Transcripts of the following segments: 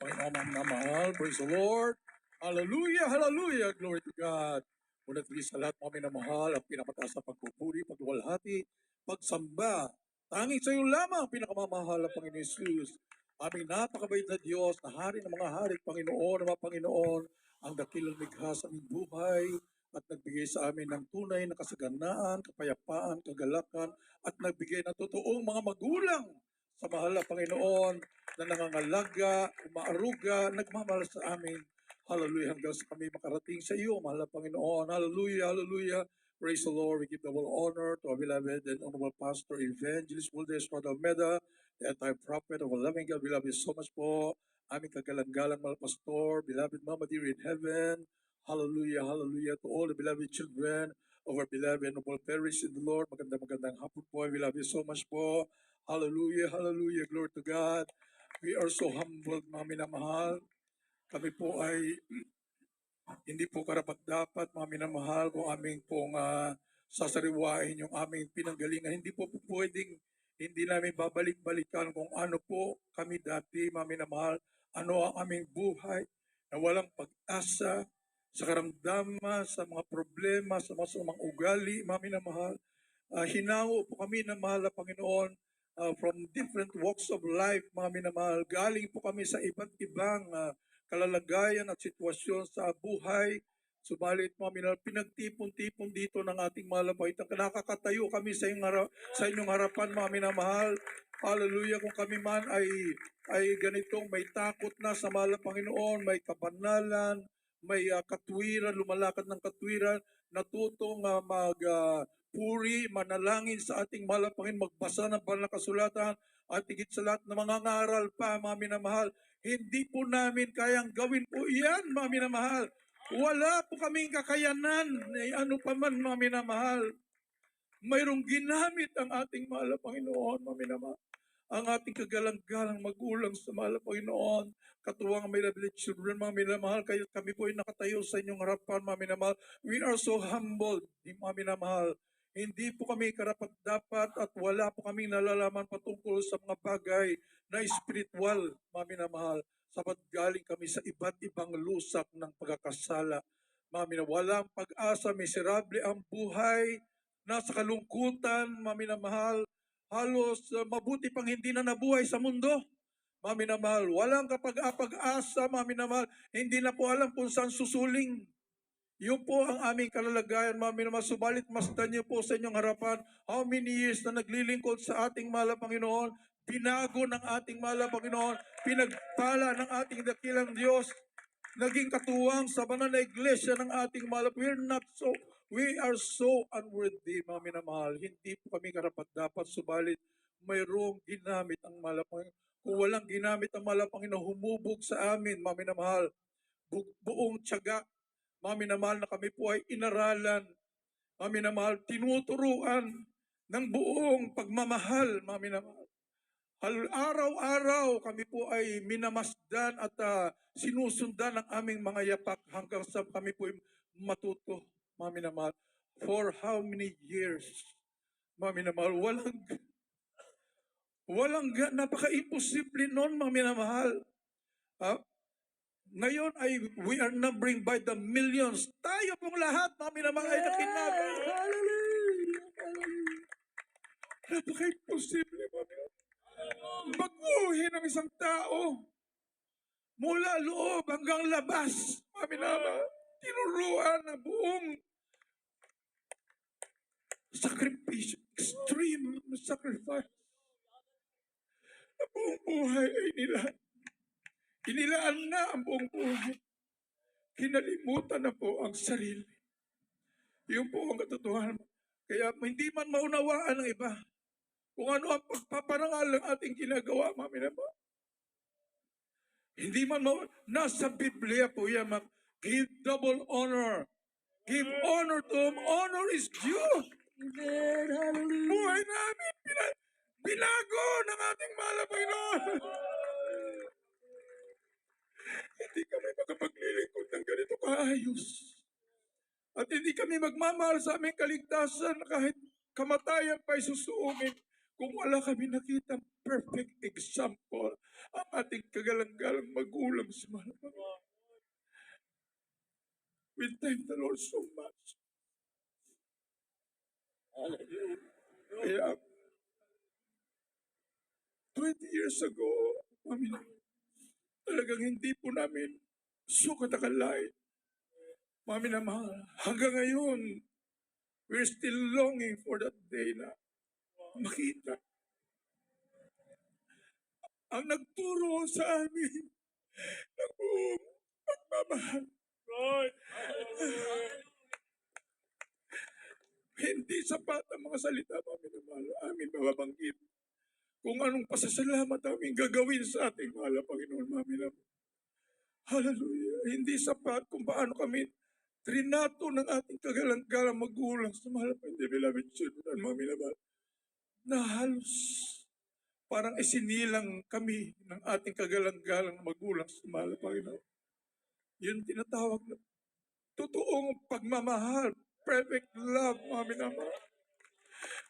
Panginoon na mahal. Praise the Lord. Hallelujah, hallelujah. Glory to God. Muna tuloy sa lahat mga minamahal at pinapataas na pagpupuri, pagluwalhati, pagsamba. Tanging sa iyo lamang pinakamamahal ang Panginoon Jesus. Aming napakabait na Diyos, na hari ng mga hari, Panginoon, ng mga Panginoon, ang dakilang likha sa aming buhay at nagbigay sa amin ng tunay na kasaganaan, kapayapaan, kagalakan, at nagbigay ng totoong mga magulang sa mahal na Panginoon na nangangalaga, umaaruga, nagmamahal sa amin. Hallelujah. Hanggang sa kami makarating sa iyo, mahal na Panginoon. Hallelujah, hallelujah. Praise the Lord. We give double honor to our beloved and honorable Pastor Evangelist Muldes Almeida, the anti-prophet of a loving God. We love you so much po. Aming kagalang-galang mahal Pastor, beloved Mama dear in heaven. Hallelujah, hallelujah to all the beloved children of our beloved and noble parish in the Lord. Magandang hapon po. We love you so much po. Hallelujah, hallelujah. Glory to God. We are so humbled, mga minamahal. Kami po ay hindi po karapat-dapat, mga minamahal, kung aming pong sasariwain yung aming pinanggalingan. Hindi po pwedeng, hindi namin babalik-balikan kung ano po kami dati, mga minamahal, ano ang aming buhay na walang pag-asa, sa karamdaman, sa mga problema, sa masamang ugali, mga minamahal. Hinawo po kami ng mahal na Panginoon from different walks of life, mga minamahal. Galing po kami sa iba't ibang kalalagayan at sitwasyon sa buhay. Subalit, mga minamahal, pinagtipon-tipon dito ng ating mahal na Panginoon. Nakakatayo kami sa inyong harapan, mga minamahal. Hallelujah, kung kami man ay ganitong may takot na sa mahal na Panginoon, may kabanalan, may katwiran, lumalakad ng katwiran, natutong puri, manalangin sa ating mahal na Panginoon, magbasa ng banal na kasulatan, at higit sa lahat na mga ngaral pa, mga minamahal. Hindi po namin kayang gawin po iyan, mga minamahal. Wala po kaming kakayanan, ano pa man, mga minamahal. Mayroong ginamit ang ating mahal na Panginoon, mga minamahal. Ang ating kagalang-galang magulang sa mahal na Panginoon, katuwang may beloved children, mga minamahal, kayo kami po ay nakatayo sa inyong harapan, mga minamahal. We are so humbled, mga minamahal. Hindi po kami karapat-dapat at wala po kami nalalaman patungkol sa mga bagay na spiritual, mga minamahal. Sapat galing kami sa iba't ibang lusak ng pagkakasala. Mga minamahal, walang pag-asa, miserable ang buhay, nasa kalungkutan, mga minamahal. Halos mabuti pang hindi na nabuhay sa mundo. Mga minamahal, walang kapag-asa, mga minamahal, hindi na po alam kung saan susuling. Yun po ang aming kalalagayan, mga minamahal. Subalit, masdan niyo po sa inyong harapan, how many years na naglilingkod sa ating mahal na Panginoon, binago ng ating mahal na Panginoon, pinagpala ng ating dakilang Diyos, naging katuwang sa banal na iglesia ng ating mahal. We are so unworthy, mga minamahal. Hindi po kami karapat-dapat, subalit mayroong ginamit ang mahal na Panginoon. Kung walang ginamit ang mahal na Panginoon, humubog sa amin, mga minamahal, buong tiyaga, mga minamahal, na kami po ay inaralan, mga minamahal, tinuturuan ng buong pagmamahal, mga minamahal. Araw-araw kami po ay minamasdan at sinusundan ng aming mga yapak hanggang sa kami po ay matuto, mga minamahal. For how many years, mga minamahal, napaka-imposible noon, mga minamahal. Ngayon ay we are numbering by the millions. Tayo pong lahat, mga minamahal, ay nakinag. Hallelujah! Napaka-imposible, mga minamahal. Baguhin ang isang tao mula loob hanggang labas, mga minamahal. Tinuruan ng buong sakripisyo, extreme sacrifice. Ang buong buhay ay inilaan na ang buong buhay. Kinalimutan na po ang sarili. Yun po ang katotohanan. Kaya hindi man maunawaan ng iba kung ano ang pagpaparangal ng ating ginagawa, mga minamahal. Hindi man nasa Biblia po yan, give double honor. Give honor to whom honor is due. Buhay namin, binago ng ating mahal na Panginoon. Hindi kami makapaglilingkod ng ganito kaayos. At hindi kami magmamahal sa aming kaligtasan na kahit kamatayan pa'y susuungin kung wala kami nakita perfect example ang ating kagalang-galang magulang sa mahal. We thank the Lord so much. Kaya 20 years ago, Mami, talagang hindi po namin sukat akalain. Mami na mahal, hanggang ngayon, we're still longing for that day na makita ang nagturo sa amin ng buong pagmamahal. Hindi sapat ang mga salita, Mami na mahal, amin mababanggit kung anong pasasalamat aming gagawin sa ating mahal na Panginoon, Mami na mahal. Hallelujah. Hindi sapat kung paano kami trinato ng ating kagalang-galang magulang sa mahal na beloved children, Mami na mahal, na halos parang isinilang kami ng ating kagalang-galang magulang sa mahal na Panginoon. Yun tinatawag na totoong pagmamahal, perfect love, Mami na mahal,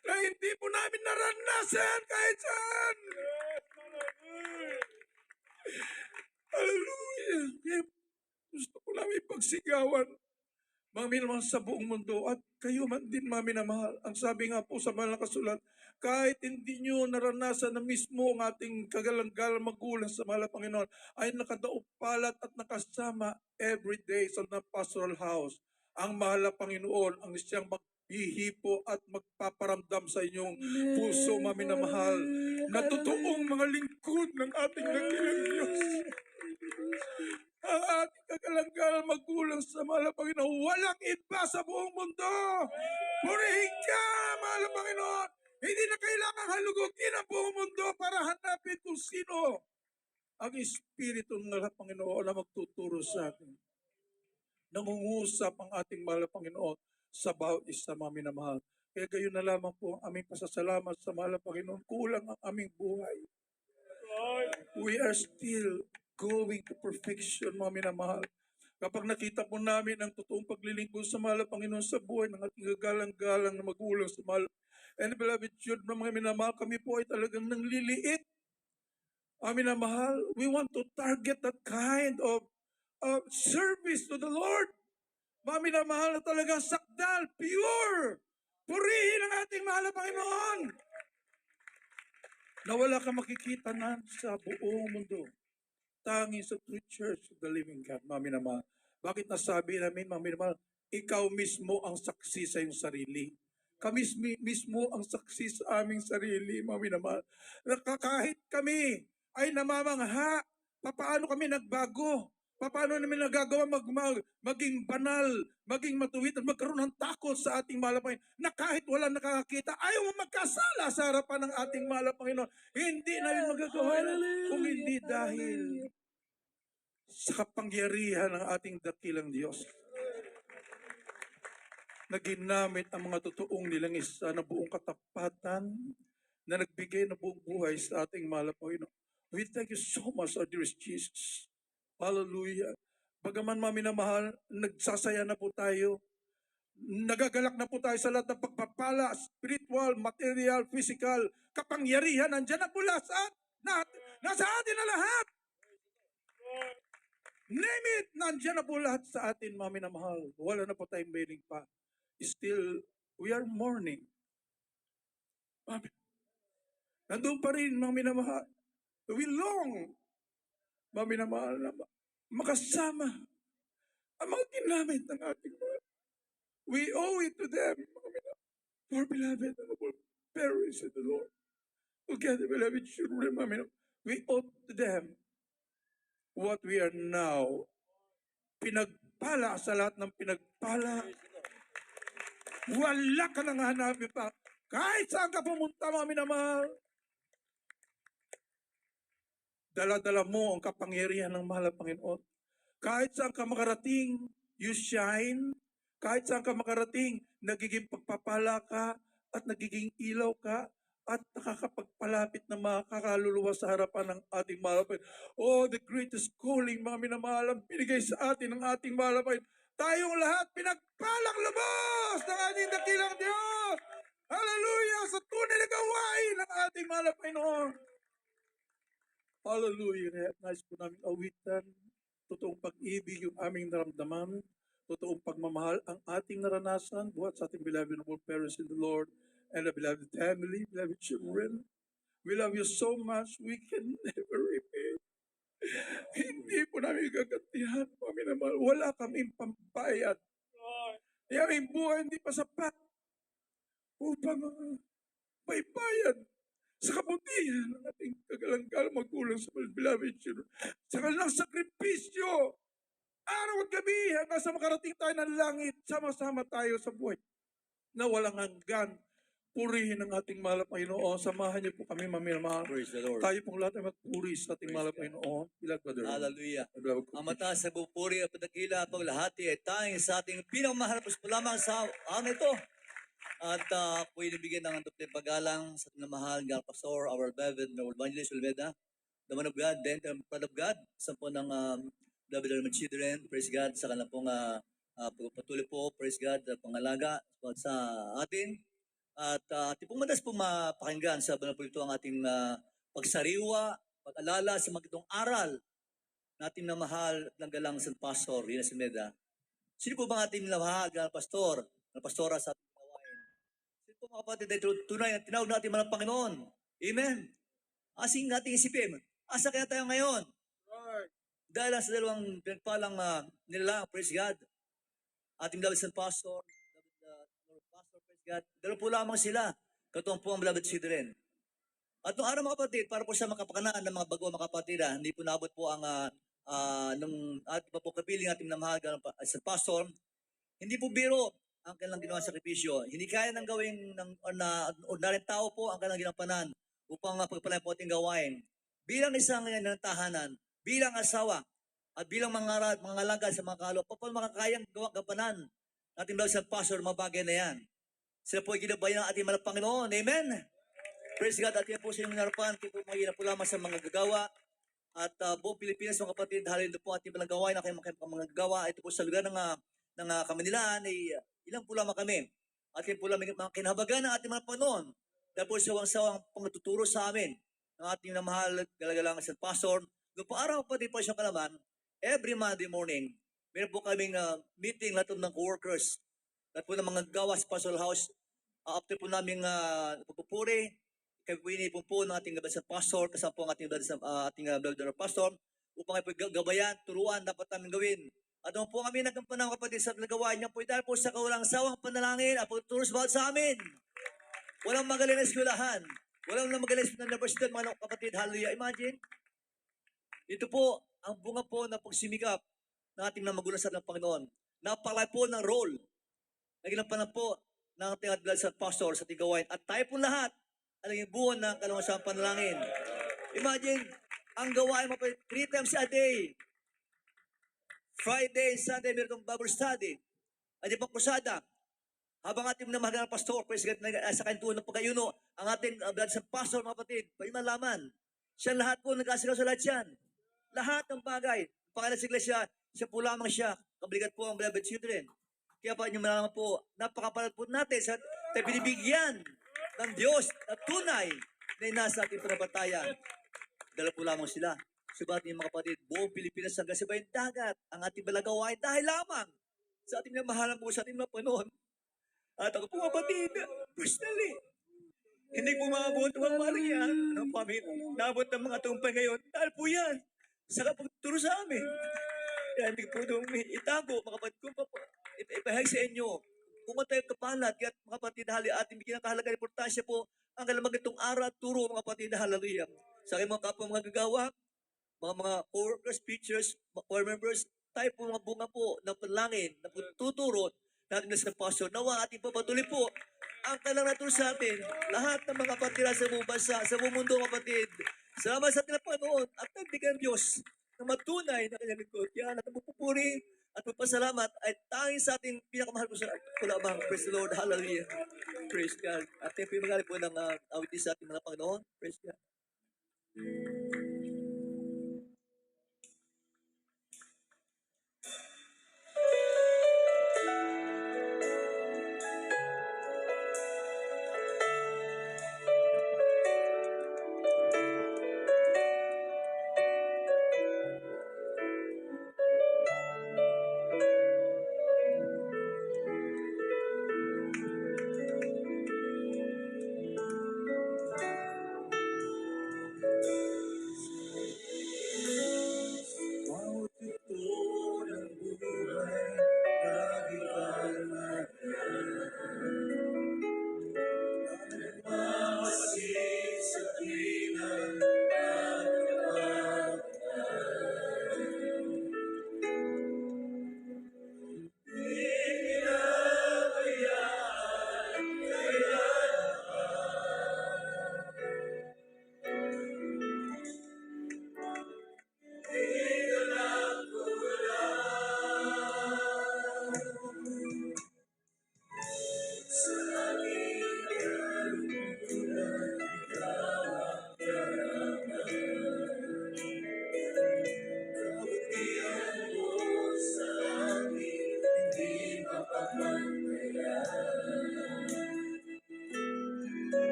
na hindi po namin naranasan kahit saan. Hallelujah. Kaya gusto ko namin pagsigawan, Mami naman sa buong mundo, at kayo man din, Mami na mahal. Ang sabi nga po sa mahal na kasulat, kahit hindi nyo naranasan na mismo ang ating kagalang-galang magulang sa mahal na Panginoon, ay nakadaop palat at nakasama every day sa pastoral house. Ang mahal na Panginoon, ang siyang maghihipo at magpaparamdam sa inyong puso, Mami na mahal, na totoong mga lingkod ng ating dakilang Diyos. Ang ating kagalang-galang magulang sa mahal na Panginoon, walang iba sa buong mundo. Purihin ka, mahal na Panginoon. Hindi na kailangang halugugin ang buong mundo para hanapin kung sino ang Espiritu ng mahal na Panginoon na magtuturo sa atin. Nangungusap ang ating mahal na Panginoon sa bawat isa, Mami na mahal. Kaya gayon na lamang po ang aming pasasalamat sa mahal na Panginoon. Kulang ang aming buhay. We are still going to perfection, Mami na mahal. Kapag nakita po namin ang totoong paglilingkod sa mahal na Panginoon sa buhay ng ating gagalang-galang na magulang sa mahal. And beloved children, mga minamahal, kami po ay talagang nangliliit. Amin na mahal, we want to target that kind of service to the Lord. Mami na mahal na talagang sakdal, pure. Purihin ang ating mahal na Panginoon. Na wala kang makikita na sa buong mundo. Tanging sa true church of the living God, Mami na mahal. Bakit nasabi namin, Mami na mahal, ikaw mismo ang saksi sa iyong sarili. Kami mismo ang saksi sa aming sarili, Mami na mahal. Kahit kami ay namamangha, paano kami nagbago? Paano namin nagagawa maging banal, maging matuwid, at magkaroon ng takot sa ating mahal na Panginoon, na kahit wala nakakakita, ayaw mo magkasala sa harapan ng ating mahal na Panginoon. Hindi namin magagawa kung hindi dahil sa kapangyarihan ng ating dakilang Diyos na ginamit ang mga totoong nilang isa na buong katapatan na nagbigay ng buong buhay sa ating mahal na Panginoon. We thank you so much, our dearest Jesus. Hallelujah. Bagaman, Mami na mahal, nagsasaya na po tayo. Nagagalak na po tayo sa lahat ng pagpapala, spiritual, material, physical, kapangyarihan, nandyan na po lahat. Nasa atin na lahat. Name it, nandyan na po lahat sa atin, Mami na mahal. Wala na po tayong mailing pa. Still, we are mourning. Mami, nandun pa rin, Mami na mahal. We long, Mami na mahal, na makasama ang mga ginamit ng ating mahal. We owe it to them, Mami na, our beloved and noble parents in the Lord. Together, beloved children, Mami na, we owe to them what we are now. Pinagpala sa lahat ng pinagpala. Wala ka nang hanapin pa. Kahit saan ka pumunta, Mami na mahal, dala-dala mo ang kapangyarihan ng mahal na Panginoon. Kahit saan ka makarating, you shine. Kahit saan ka makarating, nagiging pagpapala ka at nagiging ilaw ka at nakakapagpalapit na mga kakaluluwa sa harapan ng ating mahal na Panginoon. Oh, the greatest calling, mga minamahal, ang binigay sa atin ng ating mahal na Panginoon. Tayong lahat pinagpalang lubos ng ating dakilang Diyos. Hallelujah! Sa tunay na gawain ng ating mahal na Panginoon. Hallelujah. Kaya nais po namin awitan. Totoong pag-ibig yung aming naramdaman. Totoong pagmamahal ang ating naranasan buhat sa ating beloved noble parents in the Lord and the beloved family, beloved children. We love you so much, we can never repay. Hindi po namin gagantihan, kami naman. Wala kaming pambayad. Yung aming buhay hindi pa sapat upang may bayad sa kabutihan ng ating kagalang-galang magkulang sa beloved children. Sa kanilang sakripisyo, araw at gabi, hanggang sa makarating tayo ng langit, sama-sama tayo sa buhay na walang hanggan. Purihin ang ating mahal na Panginoon. Samahan niyo po kami, maminamahal. Praise the Lord. Tayo pong lahat ay magpuri sa ating mahal na Panginoon. Beloved brother. Hallelujah. Beloved Ang mataas sa bupuri at pagdakila at paglahati ay tanging sa ating pinamahal po lamang sa ito. At ako ay nabigyan ng doble paggalang sa ating mahal ng Pastor, our beloved Noel Evangelist Olveda, the man of God, then the friend of God, sa po ng beloved children, praise God, sa kanilang pong pagpatuloy po, praise God, pangalaga sa atin. At ating pong madas po mapakinggan sa banal po ito ang ating pagsariwa, pag-alala sa magitong aral na ating namahal ng galang San Pastor, Rina Simeda. Sino po ba ang ating namahal ng pastor, ng pastora sa ating gawain? Sino po mga kapatid ay tunay na tinawag natin ng Panginoon? Amen? Asing ating isipin, asa kaya tayo ngayon? Dahil sa dalawang pinagpalang nila, praise God, ating beloved San Pastor, Pastor, praise God, dalawa po lamang sila, katuwang po ang beloved children. At nung araw mga kapatid, para po sa makapakanaan ng mga bago mga kapatid, hindi po naabot po ang nung ating pa po kapiling ating namahal sa pastor, hindi po biro ang kanilang ginawa sakripisyo. Hindi kaya ng gawing ng ordinaryong tao po ang kanilang ginampanan upang pagpalain po ating gawain. Bilang isang ng tahanan, bilang asawa, at bilang mga alaga sa mga kalwa, paano makakayang gampanan ating beloved sa pastor, mga bagay na yan. Sila po ay ginabayan ng ating mahal na Panginoon. Amen? Praise God, at yan po sa inyong harapan, kaya po mahirap po lamang sa mga gagawa. At buong Pilipinas, mga kapatid, halin po ating mga gawain na kayo mga gagawa. Ito po sa lugar ng Kamanilaan, ay ilang po lamang kami. At yan po lamang mga kinahabagan ng ating mga Panginoon. Dahil po sawang-sawang pangtuturo sa amin ng ating namahal, galagalang San Pastor. Noong po araw pa din po siyang kalaman, every Monday morning, meron po kaming meeting lahat ng co-workers. Lahat po ng mga gawa sa Pastoral House. After po namin pagpupuri, kaya po po ng ating sa pastor, kasama po ang ating brother pastor, upang ay gabayan, turuan, dapat namin gawin. At nung po kami nagkampanang kapatid sa nagawa niya po, dahil po sa kawalang sawang panalangin at pagtuturo sa amin. Walang magaling na eskwelahan. Walang magaling na universidad, mga kapatid. Hallelujah. Imagine, ito po, ang bunga po na pagsimikap ng ating magulang sa Panginoon. Napalay po ng role na ginampanan po ng ating sa pastor sa ating gawain. At tayo po lahat, ang naging buwan ng kalungasang panalangin. Imagine, ang gawain mo pa 3 times a day. Friday, Sunday, meron kang Bible study. At yung pagkusada, habang ating namahal ng pastor, praise God, sa kantuan ng pagkayuno, ang ating blood sa pastor, mga kapatid, pwede malaman. Siya lahat po, nag-asigaw sa lahat yan. Lahat ng bagay. Pangalan sa iglesia, siya po lamang siya. Kabligat po ang beloved children. Kaya pa niyo malaman po, napakapalat po natin sa binibigyan ng Diyos at tunay na nasa ating panapatayan. Dala po lamang sila. Subalit niyo mga kapatid, buong Pilipinas hanggang sa bayang dagat ang ating balagawain dahil lamang sa ating namahalan po sa ating mga Panginoon. At ako po kapatid, personally, hindi po maabot ang Maria ng pamilya. Naabot ng mga tumpay ngayon dahil po yan sa kapagturo sa amin. Kaya hindi po itong itago, mga kapatid ko pa po. Ipahag sa inyo, kung tayo kapalat, kaya mga kapatid, ating bigyan ng kahalaga importansya po, ang kalamag itong aral at turo, mga kapatid, hallelujah. Sa aking mga kapwa mga gagawa, mga co-workers, teachers, choir members, tayo po mga bunga po ng panlangin, na tuturo natin sa pastor, nawa ating papatuloy po ang kailang naturo sa atin, lahat ng mga kapatid sa buong bansa, sa buong mundo, kapatid. Salamat sa ating Panginoon at nagbigyan Diyos na matunay na kanyang lingkod. Yan, at pupupuri at pagpasalamat ay tanging sa ating pinakamahal po sa kulamang. Praise the Lord. Hallelujah. Praise God. At yung pinagaling po ng awitin sa ating mga Panginoon. Praise God.